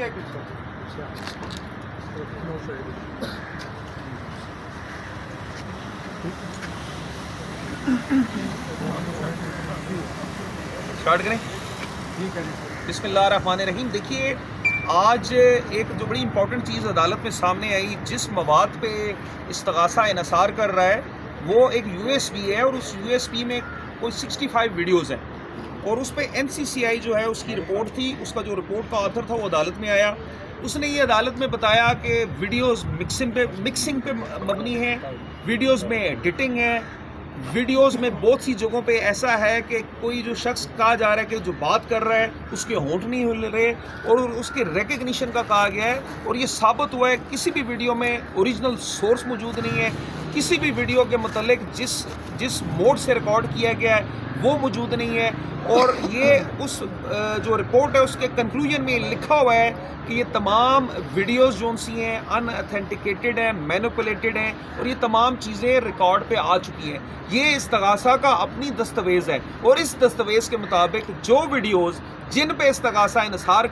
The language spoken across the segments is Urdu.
ہے کچھ اسٹارٹ کریں. بسم اللہ الرحمن الرحیم. دیکھیے آج ایک جو بڑی امپورٹنٹ چیز عدالت میں سامنے آئی، جس مواد پہ استغاثہ انحصار کر رہا ہے وہ ایک یو ایس بی ہے، اور اس یو ایس بی میں کوئی 65 ویڈیوز ہیں، اور اس پہ این سی سی آئی جو ہے اس کی رپورٹ تھی. اس کا جو رپورٹ کا آتھر تھا وہ عدالت میں آیا. اس نے یہ عدالت میں بتایا کہ ویڈیوز مکسنگ پہ مبنی ہیں، ویڈیوز میں ایڈیٹنگ ہے، ویڈیوز میں بہت سی جگہوں پہ ایسا ہے کہ کوئی جو شخص کہا جا رہا ہے کہ جو بات کر رہا ہے اس کے ہونٹ نہیں ہل رہے، اور اس کے ریکگنیشن کا کہا گیا ہے. اور یہ ثابت ہوا ہے کسی بھی ویڈیو میں اوریجنل سورس موجود نہیں ہے، کسی بھی ویڈیو کے متعلق جس موڈ سے ریکارڈ کیا گیا ہے وہ موجود نہیں ہے. اور یہ اس جو رپورٹ ہے اس کے کنکلوژن میں لکھا ہوا ہے کہ یہ تمام ویڈیوز جو سی ہیں ان اتھینٹیکیٹڈ ہیں، مینوپولیٹڈ ہیں، اور یہ تمام چیزیں ریکارڈ پہ آ چکی ہیں. یہ استغاثہ کا اپنی دستاویز ہے، اور اس دستاویز کے مطابق جو ویڈیوز جن پہ استغاثہ انحصار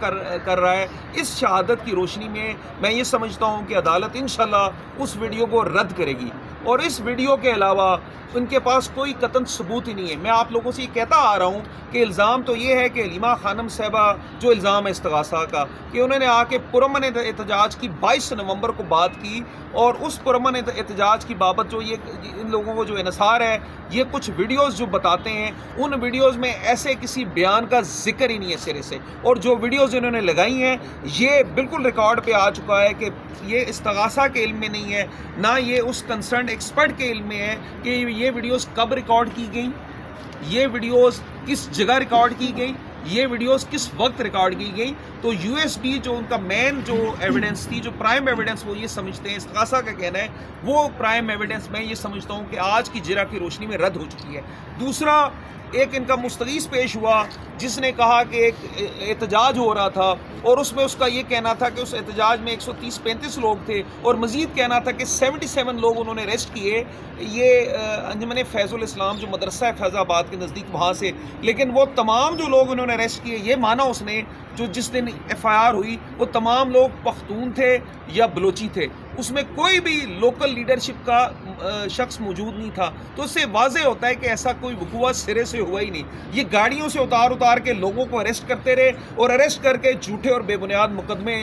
کر رہا ہے، اس شہادت کی روشنی میں یہ سمجھتا ہوں کہ عدالت انشاءاللہ اس ویڈیو کو رد کرے گی. اور اس ویڈیو کے علاوہ ان کے پاس کوئی قطعی ثبوت ہی نہیں ہے. میں آپ لوگوں سے یہ کہتا آ رہا ہوں کہ الزام تو یہ ہے کہ علیمہ خانم صاحبہ جو الزام ہے استغاثہ کا کہ انہوں نے آ کے پرامن احتجاج کی 22 نومبر کو بات کی، اور اس پرامن احتجاج کی بابت جو یہ ان لوگوں کو جو انحصار ہے، یہ کچھ ویڈیوز جو بتاتے ہیں ان ویڈیوز میں ایسے کسی بیان کا ذکر ہی نہیں ہے سرے سے. اور جو ویڈیوز انہوں نے لگائی ہیں یہ بالکل ریکارڈ پہ آ چکا ہے کہ یہ استغاثہ کے علم میں نہیں ہے، نہ یہ اس کنسرنڈ ایکسپرٹ کے علم میں ہے کہ یہ ویڈیوز کب ریکارڈ کی گئیں، یہ ویڈیوز کس جگہ ریکارڈ کی گئی، یہ ویڈیوز کس وقت ریکارڈ کی گئی. تو یو ایس بی جو ان کا مین جو ایویڈنس تھی، جو پرائم ایویڈنس وہ یہ سمجھتے ہیں، استغاثہ کا کہنا ہے وہ پرائم ایویڈنس میں یہ سمجھتا ہوں کہ آج کی جرا کی روشنی میں رد ہو چکی ہے. دوسرا ایک ان کا مستغیث پیش ہوا جس نے کہا کہ ایک احتجاج ہو رہا تھا، اور اس میں اس کا یہ کہنا تھا کہ اس احتجاج میں 130-135 لوگ تھے، اور مزید کہنا تھا کہ 77 لوگ انہوں نے اریسٹ کیے. یہ انجمن فیض الاسلام جو مدرسہ ہے فیض آباد کے نزدیک وہاں سے. لیکن وہ تمام جو لوگ انہوں نے اریسٹ کیے، یہ مانا اس نے جو جس دن ایف آئی آر ہوئی وہ تمام لوگ پختون تھے یا بلوچی تھے، اس میں کوئی بھی لوکل لیڈرشپ کا شخص موجود نہیں تھا. تو اس سے واضح ہوتا ہے کہ ایسا کوئی وقوع سرے سے ہوا ہی نہیں. یہ گاڑیوں سے اتار کے لوگوں کو اریسٹ کرتے رہے، اور اریسٹ کر کے جھوٹے اور بے بنیاد مقدمے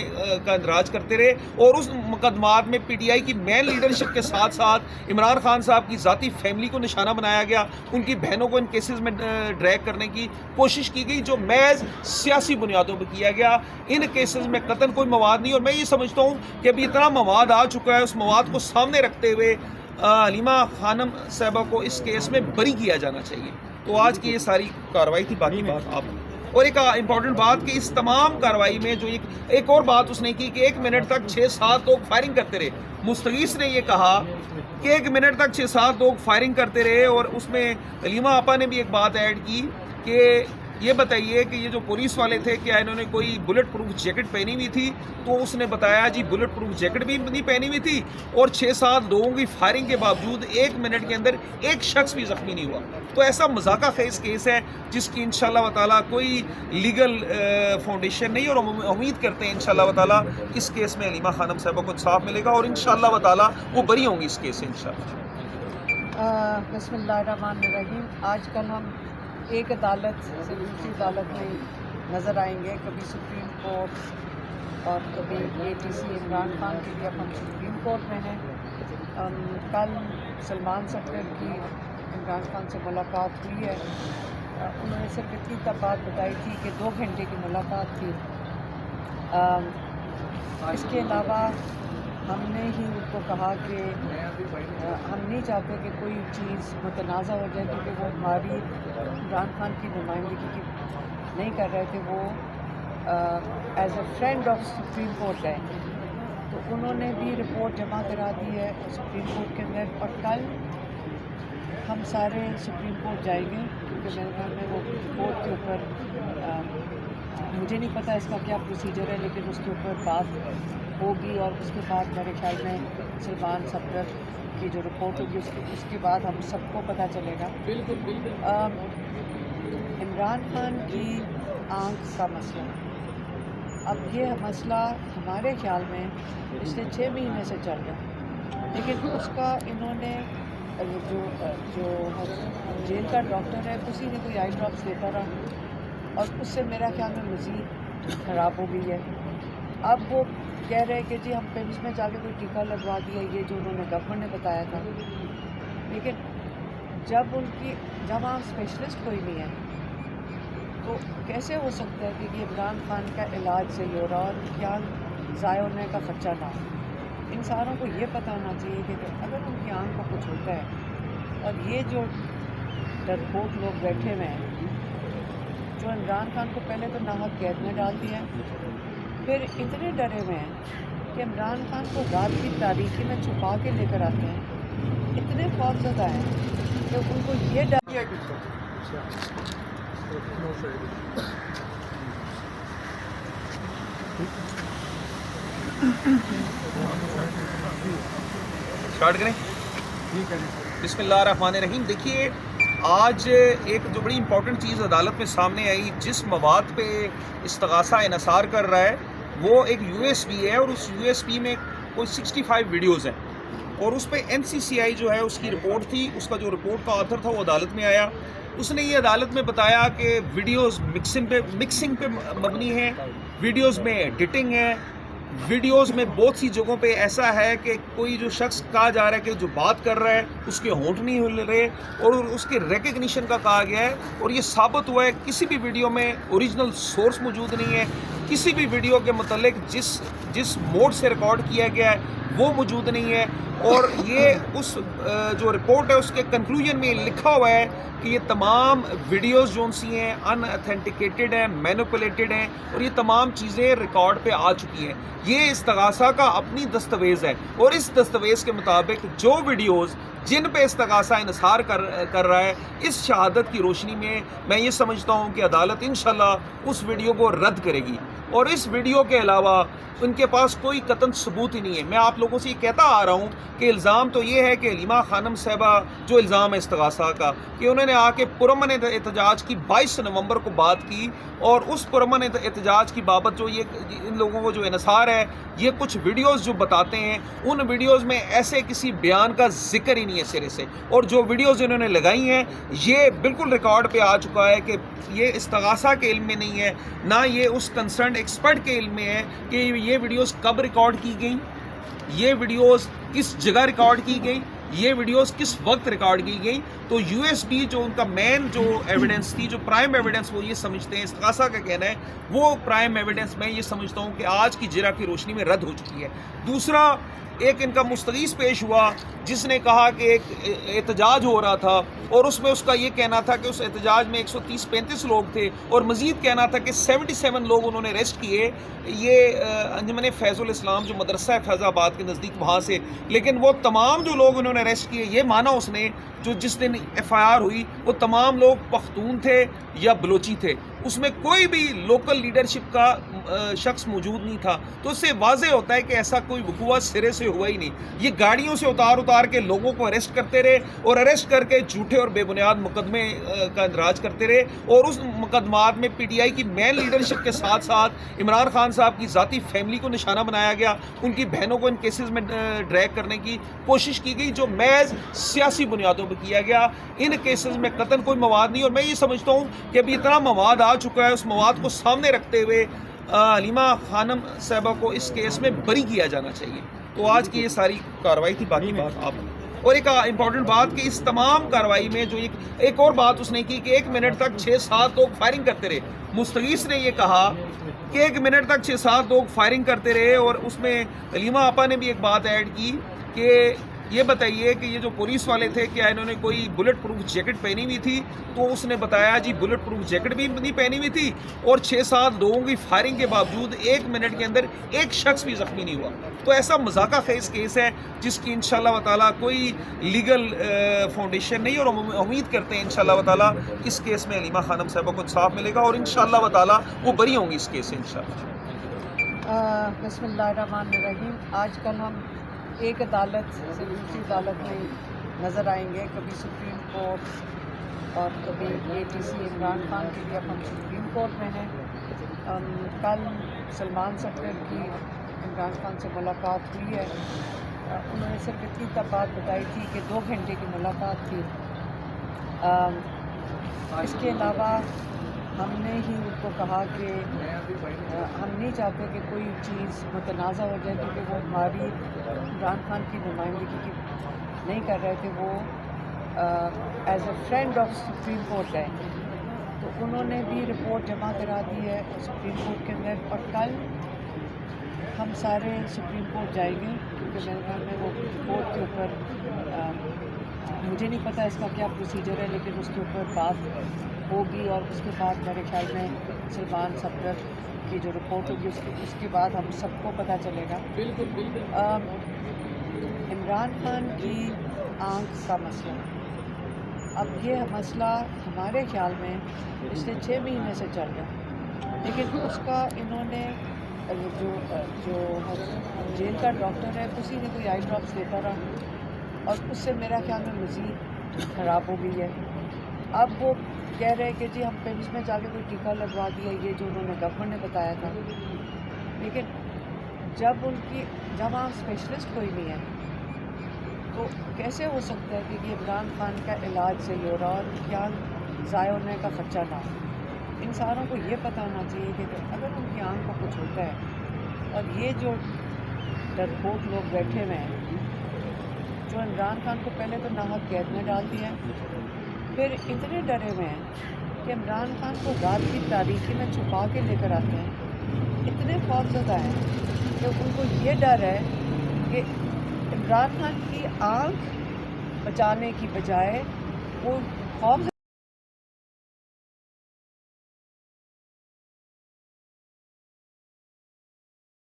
کا اندراج کرتے رہے، اور اس مقدمات میں پی ٹی آئی کی مین لیڈرشپ کے ساتھ ساتھ عمران خان صاحب کی ذاتی فیملی کو نشانہ بنایا گیا، ان کی بہنوں کو ان کیسز میں ڈریگ کرنے کی کوشش کی گئی جو محض سیاسی بنیادوں پہ کیا گیا. ان کیسز میں قطعاً کوئی مواد نہیں. اور میں یہ سمجھتا ہوں کہ ابھی اتنا مواد آ چکا ہے، اس مواد کو سامنے رکھتے ہوئے علیمہ خانم صاحبہ کو اس کیس میں بری کیا جانا چاہیے. تو آج کی یہ ساری کارروائی تھی. باقی بات آپ اور ایک امپورٹنٹ بات کہ اس تمام کارروائی میں جو ایک اور بات اس نے کی کہ 1 منٹ تک 6-7 لوگ فائرنگ کرتے رہے. مستغیث نے یہ کہا کہ 1 منٹ تک 6-7 لوگ فائرنگ کرتے رہے، اور اس میں علیمہ آپا نے بھی ایک بات ایڈ کی کہ یہ بتائیے کہ یہ جو پولیس والے تھے کیا انہوں نے کوئی بلٹ پروف جیکٹ پہنی ہوئی تھی؟ تو اس نے بتایا جی بلٹ پروف جیکٹ بھی نہیں پہنی ہوئی تھی، اور 6-7 لوگوں کی فائرنگ کے باوجود 1 منٹ کے اندر ایک شخص بھی زخمی نہیں ہوا. تو ایسا مذاقہ خیز کیس ہے جس کی انشاءاللہ تعالیٰ کوئی لیگل فاؤنڈیشن نہیں، اور ہم امید کرتے ہیں انشاءاللہ تعالیٰ اس کیس میں علیمہ خانم صاحبہ کو انصاف ملے گا، اور انشاءاللہ تعالیٰ وہ بری ہوں گی اس کیس سے انشاءاللہ. بسم اللہ الرحمن الرحیم. آج کل ہم ایک عدالت سے دوسری عدالت میں نظر آئیں گے، کبھی سپریم کورٹ اور کبھی A T C. Imran Khan کے لیے اب ہم سپریم کورٹ میں ہیں. کل سلمان صدر کی عمران خان سے ملاقات ہوئی ہے. انہوں نے صرف اتنی تک بات بتائی تھی کہ 2 گھنٹے کی ملاقات تھی. اس کے علاوہ ہم نے ہی ان کو کہا کہ ہم نہیں چاہتے کہ کوئی چیز متنازع ہو جائے، کیونکہ وہ ہماری عمران خان کی نمائندگی نہیں کر رہے تھے، وہ as a friend of supreme court ہے. تو انہوں نے بھی رپورٹ جمع کرا دی ہے سپریم کورٹ کے اندر، اور کل ہم سارے سپریم کورٹ جائیں گے، کیونکہ میرے خیال میں وہ رپورٹ کے اوپر مجھے نہیں پتہ اس کا کیا پروسیجر ہے، لیکن اس کے اوپر بات ہوگی، اور اس کے بعد میرے خیال میں سلمان صدر کی جو رپورٹ ہوگی اس کے بعد ہم سب کو پتہ چلے گا. عمران خان کی آنکھ کا مسئلہ اب یہ مسئلہ ہمارے خیال میں پچھلے 6 مہینے سے چل رہا ہے، لیکن اس کا انہوں نے جو جیل کا ڈاکٹر ہے اسی نے کوئی آئی ڈراپس دیتا رہا اور اس سے میرا خیال میں مزید خراب ہو گئی ہے۔ اب وہ کہہ رہے کہ جی ہم پیمس میں جا کے کوئی ٹیکہ لگوا دیا، یہ جو انہوں نے گورنمنٹ نے بتایا تھا، لیکن جب وہاں اسپیشلسٹ کوئی نہیں ہے تو کیسے ہو سکتا ہے کہ یہ عمران خان کا علاج صحیح ہو رہا اور کیا ضائع ہونے کا خدشہ نہ ہو؟ انسانوں کو یہ پتہ ہونا چاہیے کہ اگر ان کی آنکھ کو کچھ ہوتا ہے، اور یہ جو ڈرپوک لوگ بیٹھے ہوئے ہیں جو عمران خان کو پہلے تو ناحق قید میں ڈال دیا ہے، پھر اتنے ڈرے ہوئے ہیں کہ عمران خان کو رات کی تاریکی میں چھپا کے لے کر آتے ہیں، اتنے خوفزدہ ہیں کہ ان کو یہ ڈر اسٹارٹ کریں۔ بسم اللہ الرحمن الرحیم۔ دیکھیے آج ایک جو بڑی امپورٹنٹ چیز عدالت میں سامنے آئی، جس مواد پہ استغاثہ انحصار کر رہا ہے وہ ایک یو ایس بی ہے، اور اس یو ایس بی میں کوئی 65 ویڈیوز ہیں، اور اس پہ NCCI جو ہے اس کی رپورٹ تھی، اس کا جو رپورٹ کا آتھر تھا وہ عدالت میں آیا۔ اس نے یہ عدالت میں بتایا کہ ویڈیوز مکسنگ پہ مبنی ہیں، ویڈیوز میں ایڈیٹنگ ہے، ویڈیوز میں بہت سی جگہوں پہ ایسا ہے کہ کوئی جو شخص کہا جا رہا ہے کہ جو بات کر رہا ہے اس کے ہونٹ نہیں ہل رہے، اور اس کے ریکگنیشن کا کہا گیا ہے، اور یہ ثابت ہوا ہے کسی بھی ویڈیو میں اوریجنل سورس موجود نہیں ہے، کسی بھی ویڈیو کے متعلق جس موڈ سے ریکارڈ کیا گیا ہے وہ موجود نہیں ہے، اور یہ اس جو رپورٹ ہے اس کے کنکلوژن میں لکھا ہوا ہے کہ یہ تمام ویڈیوز جو سی ہیں ان اتھینٹیکیٹڈ ہیں، مینوپولیٹڈ ہیں، اور یہ تمام چیزیں ریکارڈ پہ آ چکی ہیں۔ یہ استغاثہ کا اپنی دستاویز ہے، اور اس دستاویز کے مطابق جو ویڈیوز جن پہ استغاثہ انحصار کر رہا ہے، اس شہادت کی روشنی میں یہ سمجھتا ہوں کہ عدالت انشاءاللہ اس ویڈیو کو رد کرے گی، اور اس ویڈیو کے علاوہ ان کے پاس کوئی قطعی ثبوت ہی نہیں ہے۔ میں آپ لوگوں سے یہ کہتا آ رہا ہوں کہ الزام تو یہ ہے کہ علیمہ خانم صاحبہ جو الزام ہے استغاثہ کا کہ انہوں نے آ کے پرامن احتجاج کی 22 نومبر کو بات کی، اور اس پرامن احتجاج کی بابت جو ان لوگوں کو جو انحصار ہے، یہ کچھ ویڈیوز جو بتاتے ہیں ان ویڈیوز میں ایسے کسی بیان کا ذکر ہی نہیں ہے سرے سے، اور جو ویڈیوز انہوں نے لگائی ہیں یہ بالکل ریکارڈ پہ آ چکا ہے کہ یہ استغاثہ کے علم میں نہیں ہے، نہ یہ اس کنسرنڈ ایکسپرٹ کے علم میں ہے کہ یہ ویڈیوز کب ریکارڈ کی گئیں، یہ ویڈیوز کس جگہ ریکارڈ کی گئی، یہ ویڈیوز کس وقت ریکارڈ کی گئی۔ تو یو ایس بی جو ان کا مین جو ایویڈنس تھی، جو پرائم ایویڈنس وہ یہ سمجھتے ہیں، استغاثہ کا کہنا ہے وہ پرائم ایویڈنس میں یہ سمجھتا ہوں کہ آج کی جرح کی روشنی میں رد ہو چکی ہے۔ دوسرا، ایک ان کا مستغیث پیش ہوا جس نے کہا کہ ایک احتجاج ہو رہا تھا، اور اس میں اس کا یہ کہنا تھا کہ اس احتجاج میں 130-135 لوگ تھے، اور مزید کہنا تھا کہ 77 لوگ انہوں نے اریسٹ کیے، یہ انجمن فیض الاسلام جو مدرسہ ہے فیض آباد کے نزدیک وہاں سے، لیکن وہ تمام جو لوگ انہوں نے اریسٹ کیے، یہ مانا اس نے جو جس دن FIR ہوئی وہ تمام لوگ پختون تھے یا بلوچی تھے، اس میں کوئی بھی لوکل لیڈرشپ کا شخص موجود نہیں تھا۔ تو اس سے واضح ہوتا ہے کہ ایسا کوئی وقوع سرے سے ہوا ہی نہیں۔ یہ گاڑیوں سے اتار کے لوگوں کو اریسٹ کرتے رہے، اور اریسٹ کر کے جھوٹے اور بے بنیاد مقدمے کا اندراج کرتے رہے، اور اس مقدمات میں PTI کی مین لیڈرشپ کے ساتھ ساتھ عمران خان صاحب کی ذاتی فیملی کو نشانہ بنایا گیا، ان کی بہنوں کو ان کیسز میں ڈریگ کرنے کی کوشش کی گئی، جو محض سیاسی بنیادوں پہ کیا گیا۔ ان کیسز میں قطعاً کوئی مواد نہیں، اور میں یہ سمجھتا ہوں کہ ابھی اتنا مواد آ چکا ہے، اس مواد کو سامنے رکھتے ہوئے علیمہ خانم صاحبہ کو اس کیس میں بری کیا جانا چاہیے۔ تو آج کی یہ ساری کارروائی تھی۔ باقی بات آپ، اور ایک امپورٹنٹ بات کہ اس تمام کارروائی میں جو ایک اور بات اس نے کی کہ 1 منٹ تک 6-7 لوگ فائرنگ کرتے رہے۔ مستغیث نے یہ کہا کہ 1 منٹ تک 6-7 لوگ فائرنگ کرتے رہے، اور اس میں علیمہ آپا نے بھی ایک بات ایڈ کی کہ یہ بتائیے کہ یہ جو پولیس والے تھے کیا انہوں نے کوئی بلٹ پروف جیکٹ پہنی ہوئی تھی؟ تو اس نے بتایا جی بلٹ پروف جیکٹ بھی نہیں پہنی ہوئی تھی، اور 6-7 لوگوں کی فائرنگ کے باوجود 1 منٹ کے اندر ایک شخص بھی زخمی نہیں ہوا۔ تو ایسا مذاقہ خیز کیس ہے جس کی انشاءاللہ تعالیٰ کوئی لیگل فاؤنڈیشن نہیں، اور ہم امید کرتے ہیں انشاءاللہ تعالیٰ اس کیس میں علیمہ خانم صاحبہ کو انصاف ملے گا، اور انشاءاللہ تعالیٰ وہ بری ہوں گی اس کیس سے انشاءاللہ۔ بسم اللہ الرحمن الرحیم۔ آج کل ہم ایک عدالت سے دوسری عدالت میں نظر آئیں گے، کبھی سپریم کورٹ اور کبھی ATC عمران خان کے لیے اب ہم سپریم کورٹ میں ہیں۔ کل سلمان صفدر کی عمران خان سے ملاقات ہوئی ہے. انہوں نے صرف اتنی تک بات بتائی تھی کہ 2 گھنٹے کی ملاقات تھی. اس کے علاوہ ہم نے ہی ان کو کہا کہ ہم نہیں چاہتے کہ کوئی چیز متنازع ہو جائے, کیونکہ وہ ہماری عمران خان کی نمائندگی نہیں کر رہے تھے. وہ as a friend of supreme court ہے, تو انہوں نے بھی رپورٹ جمع کرا دی ہے سپریم کورٹ کے اندر. اور کل ہم سارے سپریم کورٹ جائیں گے, کیونکہ میرے خیال میں وہ رپورٹ کے اوپر مجھے نہیں پتہ اس کا کیا پروسیجر ہے, لیکن اس کے اوپر بات ہوگی. اور اس کے بعد میرے خیال میں سلمان صفدر کی جو رپورٹ ہوگی اس کے بعد ہم سب کو پتہ چلے گا. عمران خان کی آنکھ کا مسئلہ, اب یہ مسئلہ ہمارے خیال میں پچھلے 6 مہینے سے چل رہا ہے, لیکن اس کا انہوں نے جو جیل کا ڈاکٹر ہے اسی نے کوئی آئی ڈراپس دیتا رہا, اور اس سے میرا خیال میں مزید خراب ہو گئی ہے. اب وہ کہہ رہے کہ جی ہم پیمس میں جا کے کوئی ٹیکہ لگوا دیا, یہ جو انہوں نے گورنمنٹ نے بتایا تھا. لیکن جب وہاں اسپیشلسٹ کوئی نہیں ہے تو کیسے ہو سکتا ہے کہ یہ عمران خان کا علاج صحیح ہو رہا اور کیا ضائع ہونے کا خدشہ نہ ہو. انسانوں کو یہ پتہ ہونا چاہیے کہ اگر ان کی آنکھ کو کچھ ہوتا ہے, اور یہ جو ڈرپوک لوگ بیٹھے ہوئے ہیں جو عمران خان کو پہلے تو ناحق قید میں ڈال دیا ہے, پھر اتنے ڈرے ہوئے ہیں کہ عمران خان کو رات کی تاریکی میں چھپا کے لے کر آتے ہیں, اتنے خوفزدہ ہیں کہ ان کو یہ ڈر ہے کہ عمران خان کی آنکھ بچانے کی بجائے وہ خوف